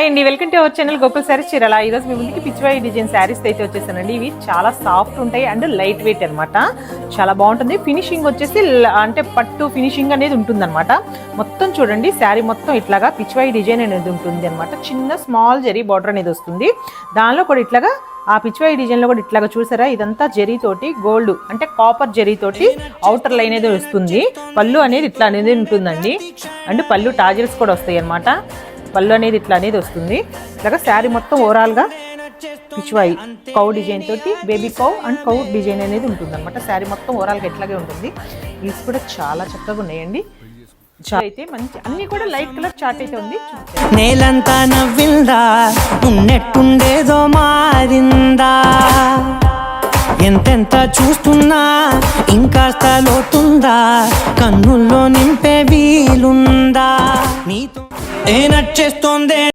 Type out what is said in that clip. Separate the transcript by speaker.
Speaker 1: Hi అండి, welcome to our channel Gokul saris Chirala. ఈరోజు మీ ముందుకి పిచ్చివాయి డిజైన్ శారీస్ అయితే వచ్చేసానండి. ఇవి చాలా సాఫ్ట్ ఉంటాయి అండ్ లైట్ వెయిట్ అనమాట. చాలా బాగుంటుంది. ఫినిషింగ్ వచ్చేసి అంటే పట్టు ఫినిషింగ్ అనేది ఉంటుంది అనమాట. మొత్తం చూడండి, శారీ మొత్తం ఇట్లాగా పిచ్చివాయి డిజైన్ అనేది ఉంటుంది అనమాట. చిన్న స్మాల్ జరీ బార్డర్ అనేది వస్తుంది. దానిలో కూడా ఇట్లాగా ఆ పిచ్చివాయి డిజైన్లో కూడా ఇట్లాగా చూసారా, ఇదంతా జరీతోటి గోల్డ్ అంటే కాపర్ జరీతోటి అవుటర్ లైన్ అనేది వస్తుంది. పళ్ళు అనేది ఇట్లా అనేది ఉంటుందండి. అండ్ పళ్ళు టాజిల్స్ కూడా వస్తాయి అనమాట. పళ్ళు అనేది ఇట్లా అనేది వస్తుంది. ఇట్లాగా శారీ మొత్తం ఓవరాల్గా పిచ్చివాయి కౌ డిజైన్ తోటి baby cow and cow design అనేది ఉంటుంది అనమాట. శారీ మొత్తం ఓవరాల్గా ఇట్లాగే ఉంటుంది. ఇవి కూడా చాలా చక్కగా ఉన్నాయండి. అయితే మంచి అన్ని కూడా లైట్ కలర్ చార్ట్ అయితే ఉంది.
Speaker 2: నేలంతా నవ్విందా, ఉన్నట్టుండేదో మారిందా, ఎంతెంత చూస్తున్నా ఇంకాస్త లోతుందా, కన్నుల్లో నింపే వీలుందా, నీతో ఏ నచ్చేస్తోందే